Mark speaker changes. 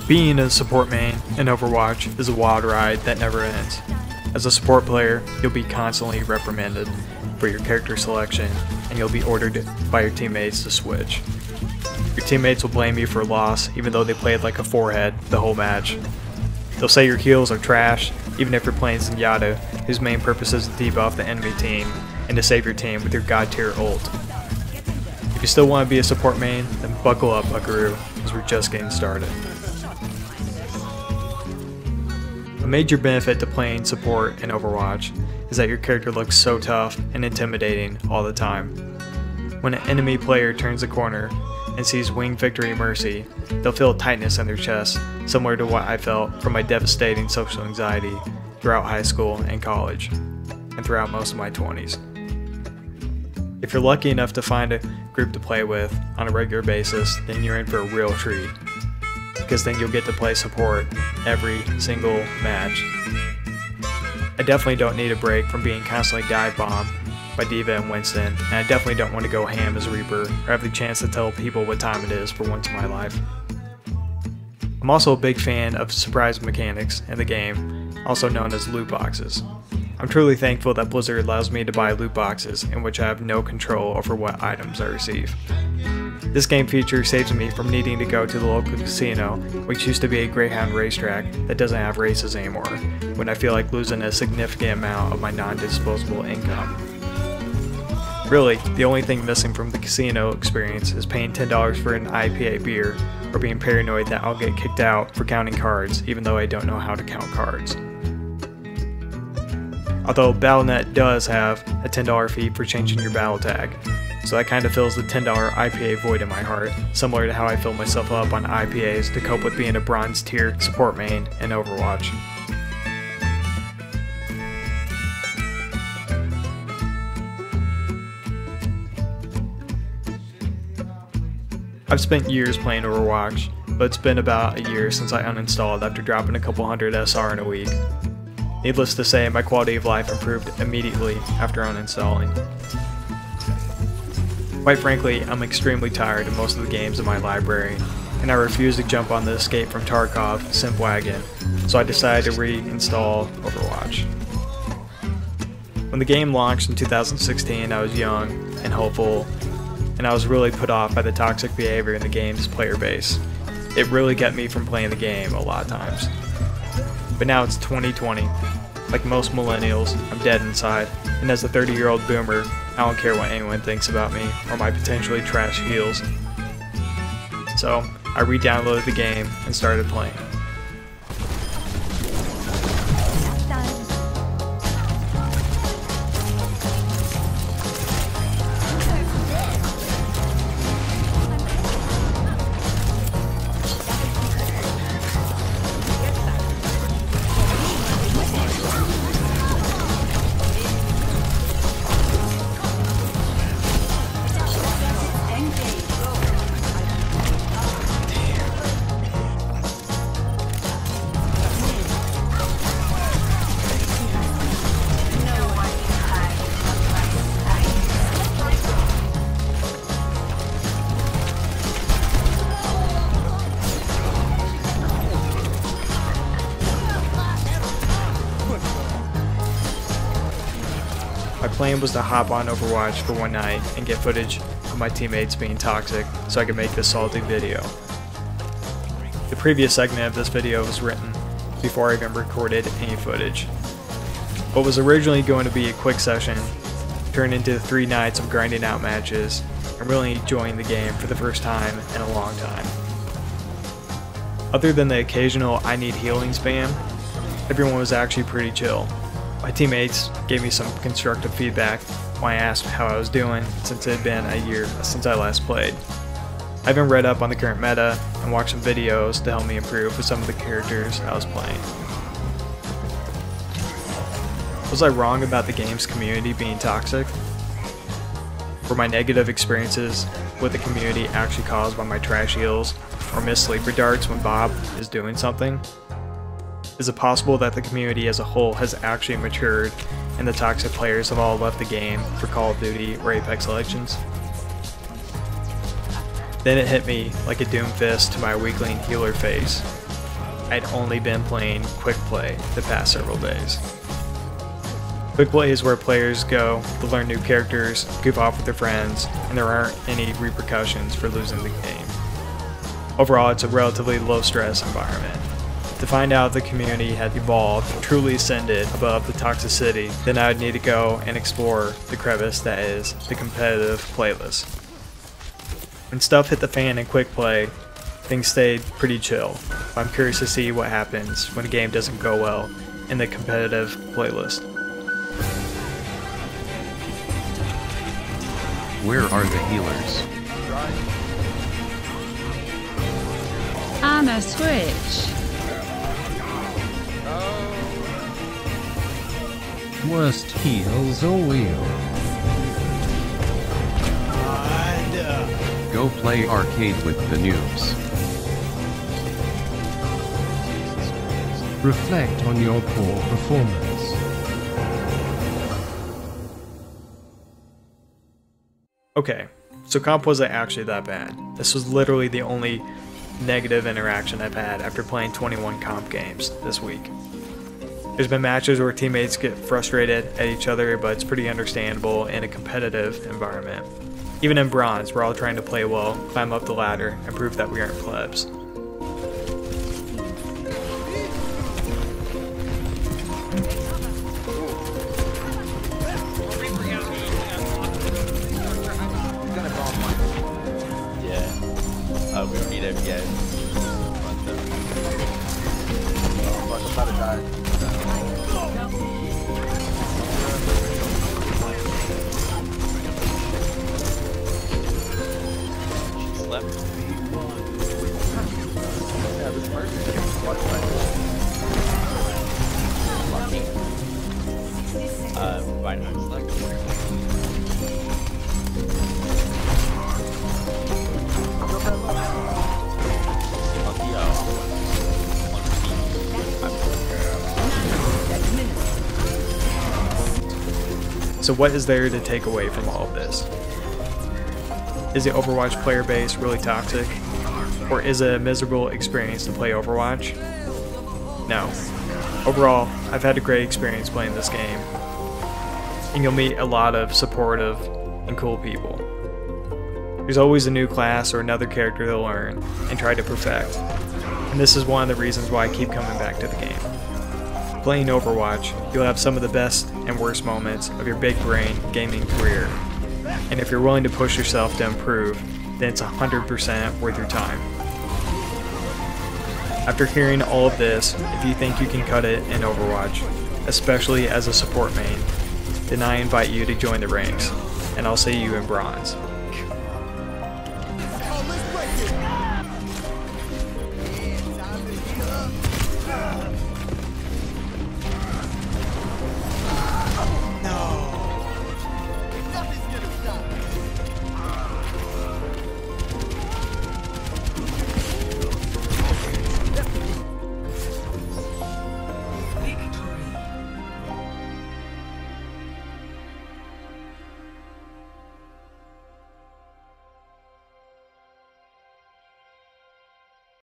Speaker 1: Being a support main in Overwatch is a wild ride that never ends. As a support player, you'll be constantly reprimanded for your character selection, and you'll be ordered by your teammates to switch. Your teammates will blame you for a loss even though they played like a forehead the whole match. They'll say your heals are trash, even if you're playing Zenyatta, whose main purpose is to debuff the enemy team and to save your team with your god tier ult. If you still want to be a support main, then buckle up, buckaroo, as we're just getting started. A major benefit to playing support in Overwatch is that your character looks so tough and intimidating all the time. When an enemy player turns the corner and sees Wing Victory Mercy, they'll feel a tightness in their chest, similar to what I felt from my devastating social anxiety throughout high school and college, and throughout most of my 20s. If you're lucky enough to find a group to play with on a regular basis, then you're in for a real treat, because then you'll get to play support every single match. I definitely don't need a break from being constantly dive bombed by D.Va and Winston, and I definitely don't want to go ham as Reaper or have the chance to tell people what time it is for once in my life. I'm also a big fan of surprise mechanics in the game, also known as loot boxes. I'm truly thankful that Blizzard allows me to buy loot boxes in which I have no control over what items I receive. This game feature saves me from needing to go to the local casino, which used to be a Greyhound racetrack that doesn't have races anymore, when I feel like losing a significant amount of my non-disposable income. Really, the only thing missing from the casino experience is paying $10 for an IPA beer, or being paranoid that I'll get kicked out for counting cards even though I don't know how to count cards. Although Battle.net does have a $10 fee for changing your battle tag, so that kind of fills the $10 IPA void in my heart, similar to how I fill myself up on IPAs to cope with being a bronze tier support main in Overwatch. I've spent years playing Overwatch, but it's been about a year since I uninstalled after dropping a couple hundred SR in a week. Needless to say, my quality of life improved immediately after uninstalling. Quite frankly, I'm extremely tired of most of the games in my library, and I refuse to jump on the Escape from Tarkov simp wagon, so I decided to reinstall Overwatch. When the game launched in 2016, I was young and hopeful, and I was really put off by the toxic behavior in the game's player base. It really kept me from playing the game a lot of times. But now it's 2020. Like most millennials, I'm dead inside, and as a 30-year-old boomer, I don't care what anyone thinks about me or my potentially trash heals. So, I re-downloaded the game and started playing. My plan was to hop on Overwatch for one night and get footage of my teammates being toxic so I could make this salty video. The previous segment of this video was written before I even recorded any footage. What was originally going to be a quick session turned into 3 nights of grinding out matches and really enjoying the game for the first time in a long time. Other than the occasional I need healing spam, everyone was actually pretty chill. My teammates gave me some constructive feedback when I asked how I was doing since it had been a year since I last played. I even read up on the current meta and watched some videos to help me improve with some of the characters I was playing. Was I wrong about the game's community being toxic? Were my negative experiences with the community actually caused by my trash heals or missed sleeper darts when Bob is doing something? Is it possible that the community as a whole has actually matured and the toxic players have all left the game for Call of Duty or Apex Legends? Then it hit me like a doom fist to my weakling healer face. I'd only been playing quick play the past several days. Quick play is where players go to learn new characters, goof off with their friends, and there aren't any repercussions for losing the game. Overall, it's a relatively low-stress environment. To find out if the community had evolved, truly ascended above the toxicity, then I would need to go and explore the crevice that is the competitive playlist. When stuff hit the fan in quick play, things stayed pretty chill. I'm curious to see what happens when a game doesn't go well in the competitive playlist.
Speaker 2: Where are the healers?
Speaker 3: On a switch.
Speaker 4: Worst heels or wheel?
Speaker 2: Go play arcade with the noobs.
Speaker 4: Reflect on your poor performance.
Speaker 1: Okay, so comp wasn't actually that bad. This was literally the only negative interaction I've had after playing 21 comp games this week. There's been matches where teammates get frustrated at each other, but it's pretty understandable in a competitive environment. Even in bronze, we're all trying to play well, climb up the ladder, and prove that we aren't plebs.
Speaker 5: We don't need it yet. I'm about to die. She slept. Yeah, this person is vitamin select.
Speaker 1: So what is there to take away from all of this? Is the Overwatch player base really toxic? Or is it a miserable experience to play Overwatch? No. Overall, I've had a great experience playing this game, and you'll meet a lot of supportive and cool people. There's always a new class or another character to learn and try to perfect, and this is one of the reasons why I keep coming back to the game. Playing Overwatch, you'll have some of the best and worst moments of your big brain gaming career, and if you're willing to push yourself to improve, then it's 100% worth your time. After hearing all of this, if you think you can cut it in Overwatch, especially as a support main, then I invite you to join the ranks, and I'll see you in bronze.